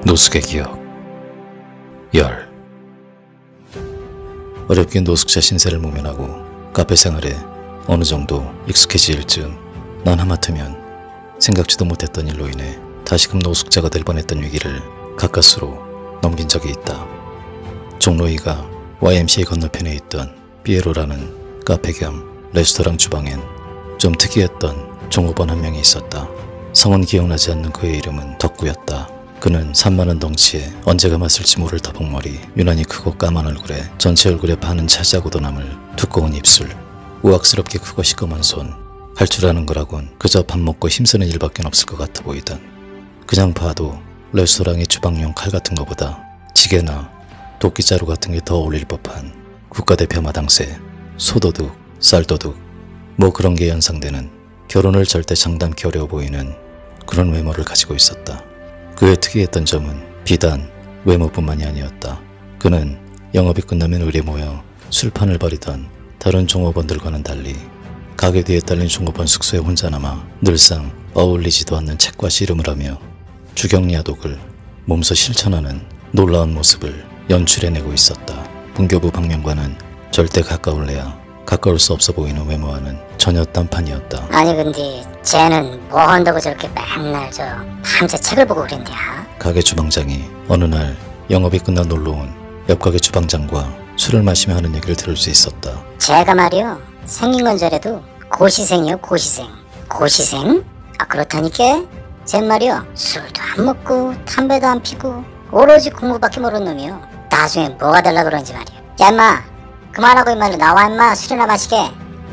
노숙의 기억. 열. 어렵게 노숙자 신세를 모면하고 카페 생활에 어느 정도 익숙해질 즈음 난 하마터면 생각지도 못했던 일로 인해 다시금 노숙자가 될 뻔했던 위기를 가까스로 넘긴 적이 있다. 종로이가 YMCA 건너편에 있던 삐에로라는 카페 겸 레스토랑 주방엔 좀 특이했던 종업원 한 명이 있었다. 성은 기억나지 않는 그의 이름은 덕구였다. 그는 산만한 덩치에 언제가 맞을지 모를 더벅머리, 유난히 크고 까만 얼굴에 전체 얼굴에 반은 차지하고도 남을 두꺼운 입술, 우악스럽게 크고 시꺼먼 손. 할 줄 아는 거라곤 그저 밥 먹고 힘쓰는 일밖에 없을 것 같아 보이던. 그냥 봐도 레스토랑의 주방용 칼 같은 것보다 지게나 도끼자루 같은 게 더 어울릴 법한 국가대표 마당새, 소도둑, 쌀도둑 뭐 그런 게 연상되는, 결혼을 절대 장담기 어려워 보이는 그런 외모를 가지고 있었다. 그의 특이했던 점은 비단 외모뿐만이 아니었다. 그는 영업이 끝나면 의뢰 모여 술판을 벌이던 다른 종업원들과는 달리 가게 뒤에 딸린 종업원 숙소에 혼자 남아 늘상 어울리지도 않는 책과 씨름을 하며 주경야독을 몸소 실천하는 놀라운 모습을 연출해내고 있었다. 문교부 방면과는 절대 가까울래야 가까울 수 없어 보이는 외모와는 전혀 딴판이었다. 아니 근데 쟤는 뭐 한다고 저렇게 맨날 밤새 책을 보고 그랬냐? 가게 주방장이 어느 날 영업이 끝나 놀러온 옆 가게 주방장과 술을 마시며 하는 얘기를 들을 수 있었다. 쟤가 말이요, 생긴 건 저래도 고시생이요, 고시생. 고시생? 아 그렇다니까? 쟤 말이요, 술도 안 먹고 담배도 안 피고 오로지 공부밖에 모르는 놈이요. 나중에 뭐가 될라 그런지 말이야. 야 임마, 그만하고 임마 나와 임마, 술이나 마시게.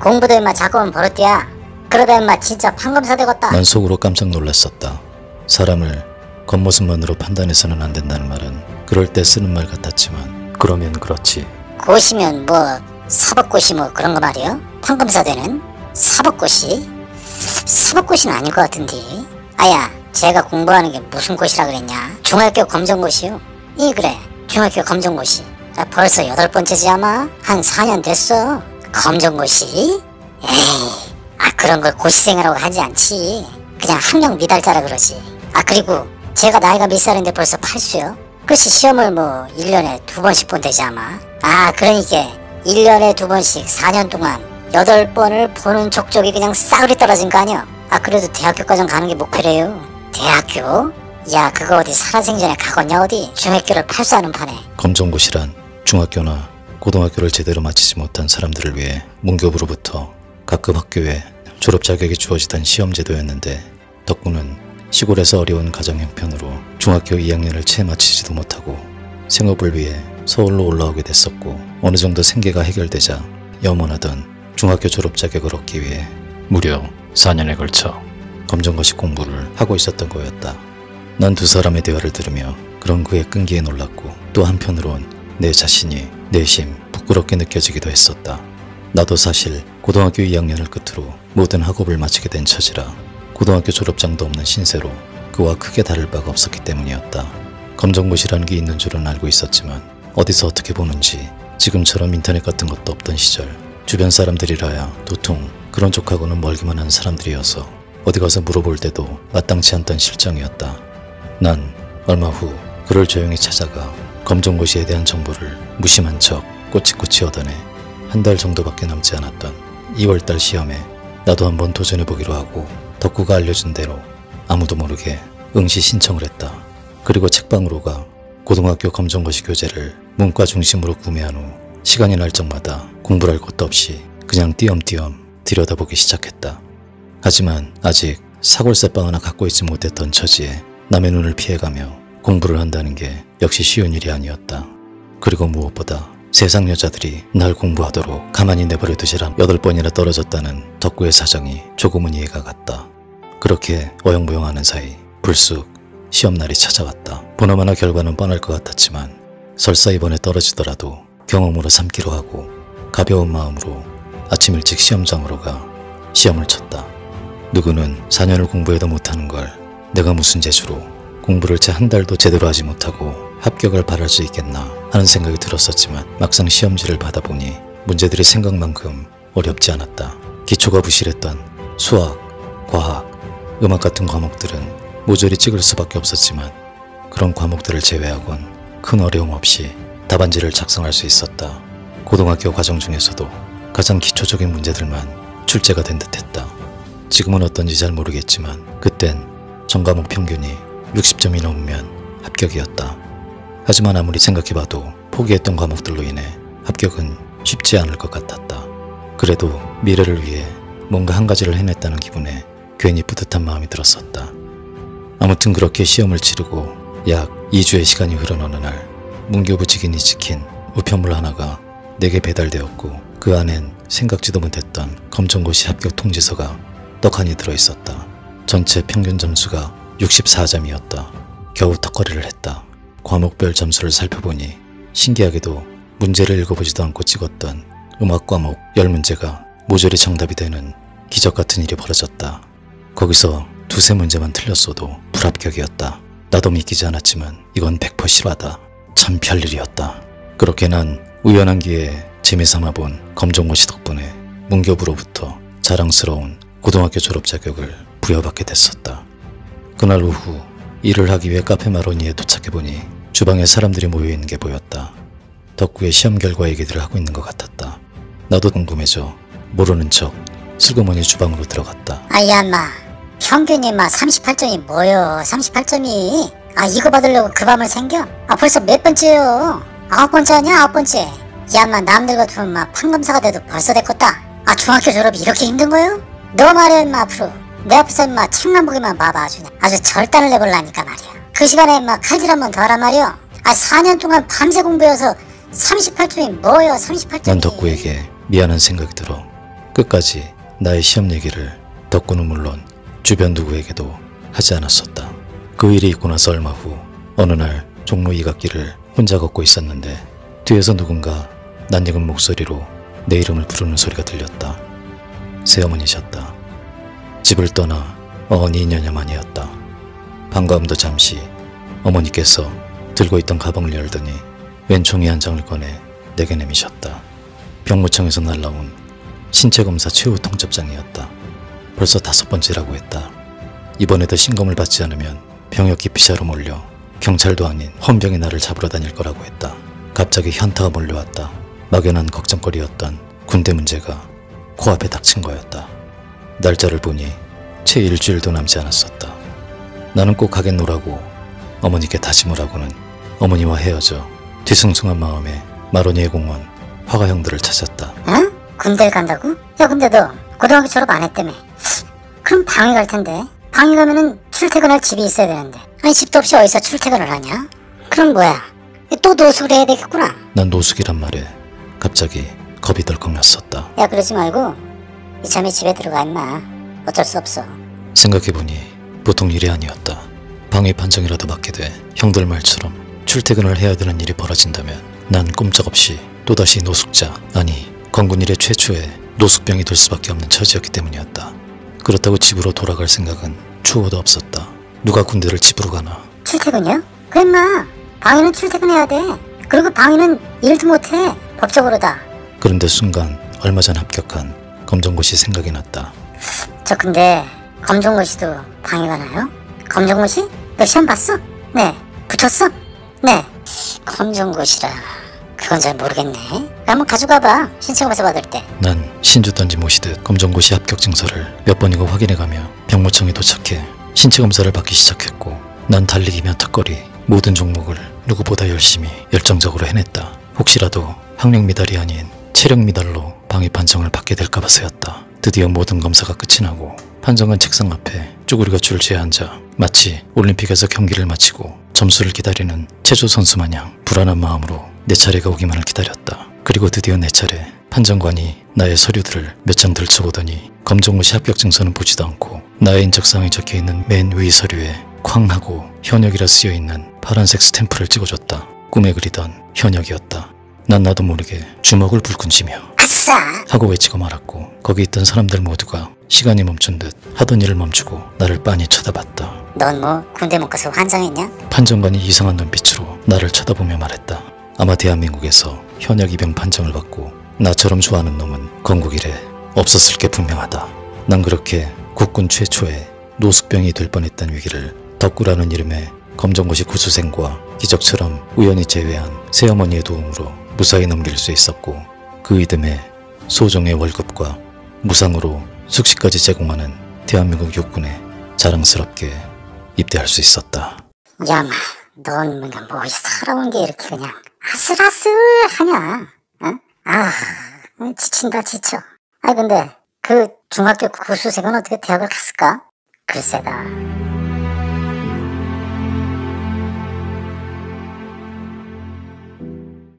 공부도 임마 자꾸만 버릇이야. 그러다 임마 진짜 판검사 되겠다. 난 속으로 깜짝 놀랐었다. 사람을 겉모습만으로 판단해서는 안 된다는 말은 그럴 때 쓰는 말 같았지만 그러면 그렇지. 고시면 뭐 사법고시 뭐 그런 거 말이요? 판검사 되는? 사법고시? 사법고시는 아닐 것 같은데. 아야, 제가 공부하는 게 무슨 고시라 그랬냐? 중학교 검정고시요. 그래, 중학교 검정고시. 벌써 8번째지 아마? 한 4년 됐어. 검정고시? 에이, 그런 걸 고시생이라고 하지 않지. 그냥 학력 미달자라 그러지. 그리고 제가 나이가 몇 살인데 벌써 8수요? 글쎄 시험을 뭐 1년에 2번씩 본대지 아마. 그러니까 1년에 2번씩 4년 동안 8번을 보는 족족이 그냥 싸그리 떨어진 거 아니야? 그래도 대학교까지 가는 게 목표래요. 대학교? 야, 그거 어디 살아생전에 가겄냐 어디? 중학교를 팔수하는 판에. 검정고시란 중학교나 고등학교를 제대로 마치지 못한 사람들을 위해 문교부로부터 각급 학교에 졸업 자격이 주어지던 시험제도였는데, 덕구는 시골에서 어려운 가정 형편으로 중학교 2학년을 채 마치지도 못하고 생업을 위해 서울로 올라오게 됐었고, 어느 정도 생계가 해결되자 염원하던 중학교 졸업 자격을 얻기 위해 무려 4년에 걸쳐 검정고시 공부를 하고 있었던 거였다. 난 두 사람의 대화를 들으며 그런 그의 끈기에 놀랐고, 또 한편으론 내 자신이 내심 부끄럽게 느껴지기도 했었다. 나도 사실 고등학교 2학년을 끝으로 모든 학업을 마치게 된 처지라 고등학교 졸업장도 없는 신세로 그와 크게 다를 바가 없었기 때문이었다. 검정고시라는 게 있는 줄은 알고 있었지만 어디서 어떻게 보는지 지금처럼 인터넷 같은 것도 없던 시절, 주변 사람들이라야 도통 그런 쪽하고는 멀기만 한 사람들이어서 어디 가서 물어볼 때도 마땅치 않던 실정이었다. 난 얼마 후 그를 조용히 찾아가 검정고시에 대한 정보를 무심한 척 꼬치꼬치 얻어내 한 달 정도밖에 남지 않았던 2월달 시험에 나도 한번 도전해보기로 하고 덕구가 알려준 대로 아무도 모르게 응시 신청을 했다. 그리고 책방으로 가 고등학교 검정고시 교재를 문과 중심으로 구매한 후 시간이 날 적마다 공부를 할 것도 없이 그냥 띄엄띄엄 들여다보기 시작했다. 하지만 아직 사골세빵 하나 갖고 있지 못했던 처지에 남의 눈을 피해가며 공부를 한다는 게 역시 쉬운 일이 아니었다. 그리고 무엇보다 세상 여자들이 날 공부하도록 가만히 내버려 두시라 8번이나 떨어졌다는 덕구의 사정이 조금은 이해가 갔다. 그렇게 어영부영하는 사이 불쑥 시험날이 찾아왔다. 보나마나 결과는 뻔할 것 같았지만 설사 이번에 떨어지더라도 경험으로 삼기로 하고 가벼운 마음으로 아침 일찍 시험장으로 가 시험을 쳤다. 누구는 4년을 공부해도 못하는 걸 내가 무슨 재주로 공부를 채 한 달도 제대로 하지 못하고 합격을 바랄 수 있겠나 하는 생각이 들었었지만 막상 시험지를 받아보니 문제들이 생각만큼 어렵지 않았다. 기초가 부실했던 수학, 과학, 음악 같은 과목들은 모조리 찍을 수밖에 없었지만 그런 과목들을 제외하곤 큰 어려움 없이 답안지를 작성할 수 있었다. 고등학교 과정 중에서도 가장 기초적인 문제들만 출제가 된 듯했다. 지금은 어떤지 잘 모르겠지만 그땐 전과목 평균이 60점이 넘으면 합격이었다. 하지만 아무리 생각해봐도 포기했던 과목들로 인해 합격은 쉽지 않을 것 같았다. 그래도 미래를 위해 뭔가 한 가지를 해냈다는 기분에 괜히 뿌듯한 마음이 들었었다. 아무튼 그렇게 시험을 치르고 약 2주의 시간이 흐른 어느 날 문교부 직인이 찍힌 우편물 하나가 내게 배달되었고 그 안엔 생각지도 못했던 검정고시 합격 통지서가 떡하니 들어있었다. 전체 평균 점수가 64점이었다. 겨우 턱걸이를 했다. 과목별 점수를 살펴보니 신기하게도 문제를 읽어보지도 않고 찍었던 음악 과목 10문제가 모조리 정답이 되는 기적같은 일이 벌어졌다. 거기서 두세 문제만 틀렸어도 불합격이었다. 나도 믿기지 않았지만 이건 100% 실화다. 참 별일이었다. 그렇게 난 우연한 기회에 재미삼아 본 검정고시 덕분에 문교부로부터 자랑스러운 고등학교 졸업 자격을 부여받게 됐었다. 그날 오후 일을 하기 위해 카페 마로니에 도착해보니 주방에 사람들이 모여있는 게 보였다. 덕구의 시험 결과 얘기들을 하고 있는 것 같았다. 나도 궁금해져 모르는 척 슬그머니 주방으로 들어갔다. 아야 인마 평균이 인마 38점이 뭐여 38점이 이거 받으려고 그 밤을 생겨? 벌써 몇 번째요? 9번째 아니야 9번째. 야 인마 남들 같으면 인마 판검사가 돼도 벌써 됐겠다. 중학교 졸업이 이렇게 힘든 거요? 너 말이야 인마 앞으로 내 앞에서 인마 책만 보기만 봐봐 아주 절단을 내볼라니까 말이야. 그 시간에 인마 칼질 한번 더 하란 말이야. 4년 동안 밤새 공부해서 38점이 뭐여 38점이. 난 덕구에게 미안한 생각이 들어 끝까지 나의 시험 얘기를 덕구는 물론 주변 누구에게도 하지 않았었다. 그 일이 있고 나서 얼마 후 어느 날 종로 2학기를 혼자 걷고 있었는데 뒤에서 누군가 낯익은 목소리로 내 이름을 부르는 소리가 들렸다. 새어머니셨다. 집을 떠나 어언 2년여 만이었다. 반가움도 잠시 어머니께서 들고 있던 가방을 열더니 웬 종이 한 장을 꺼내 내게 내미셨다. 병무청에서 날라온 신체검사 최후 통첩장이었다. 벌써 5번째라고 했다. 이번에도 신검을 받지 않으면 병역 기피자로 몰려 경찰도 아닌 헌병이 나를 잡으러 다닐 거라고 했다. 갑자기 현타가 몰려왔다. 막연한 걱정거리였던 군대 문제가 코앞에 닥친 거였다. 날짜를 보니 채 일주일도 남지 않았었다. 나는 꼭 가겠노라고 어머니께 다짐을 하고는 어머니와 헤어져 뒤숭숭한 마음에 마로니에 공원 화가형들을 찾았다. 응? 군대를 간다고? 야 근데 너 고등학교 졸업 안 했다며. 그럼 방위 갈 텐데. 방위 가면은 출퇴근할 집이 있어야 되는데 집도 없이 어디서 출퇴근을 하냐? 그럼 뭐야 또 노숙을 해야 되겠구나. 난 노숙이란 말에 갑자기 겁이 덜컥 났었다. 야 그러지 말고 이참에 집에 들어가 임마. 어쩔 수 없어. 생각해보니 보통 일이 아니었다. 방위 판정이라도 받게 돼 형들 말처럼 출퇴근을 해야 되는 일이 벌어진다면 난 꼼짝없이 또다시 노숙자 아니 건군 이래 최초의 노숙병이 될 수밖에 없는 처지였기 때문이었다. 그렇다고 집으로 돌아갈 생각은 추호도 없었다. 누가 군대를 집으로 가나. 출퇴근이요? 그래 임마 방위는 출퇴근해야 돼. 그리고 방위는 일도 못해 법적으로다. 그런데 순간 얼마 전 합격한 검정고시 생각이 났다. 저 근데 검정고시도 방위 가나요? 검정고시? 너 시험 봤어? 네. 붙었어? 네. 검정고시라 그건 잘 모르겠네. 한번 가져가봐 신청검사 받을 때. 난 신주 던지 모시듯 검정고시 합격 증서를 몇 번이고 확인해가며 병무청에 도착해 신체검사를 받기 시작했고 난 달리기며 턱걸이 모든 종목을 누구보다 열심히 열정적으로 해냈다. 혹시라도 학력 미달이 아닌 체력 미달로 방위 판정을 받게 될까봐서였다. 드디어 모든 검사가 끝이 나고 판정관 책상 앞에 쭈구리가 줄지어 앉아 마치 올림픽에서 경기를 마치고 점수를 기다리는 체조 선수 마냥 불안한 마음으로 내 차례가 오기만을 기다렸다. 그리고 드디어 내 차례. 판정관이 나의 서류들을 몇 장 들춰보더니 검정고시 합격 증서는 보지도 않고 나의 인적사항이 적혀있는 맨 위 서류에 쾅 하고 현역이라 쓰여있는 파란색 스탬프를 찍어줬다. 꿈에 그리던 현역이었다. 난 나도 모르게 주먹을 불끈 쥐며 아싸! 하고 외치고 말았고 거기 있던 사람들 모두가 시간이 멈춘 듯 하던 일을 멈추고 나를 빤히 쳐다봤다. 넌 뭐 군대 못 가서 환장했냐? 판정관이 이상한 눈빛으로 나를 쳐다보며 말했다. 아마 대한민국에서 현역 입영 판정을 받고 나처럼 좋아하는 놈은 건국 이래 없었을 게 분명하다. 난 그렇게 국군 최초의 노숙병이 될 뻔했던 위기를 덕구라는 이름의 검정고시 구수생과 기적처럼 우연히 제외한 새어머니의 도움으로 무사히 넘길 수 있었고 그 이듬해 소정의 월급과 무상으로 숙식까지 제공하는 대한민국 육군에 자랑스럽게 입대할 수 있었다. 야마, 넌 뭐 살아온 게 이렇게 그냥 아슬아슬하냐? 어? 아, 지친다 지쳐. 근데 그 중학교 구수생은 어떻게 대학을 갔을까? 글쎄다.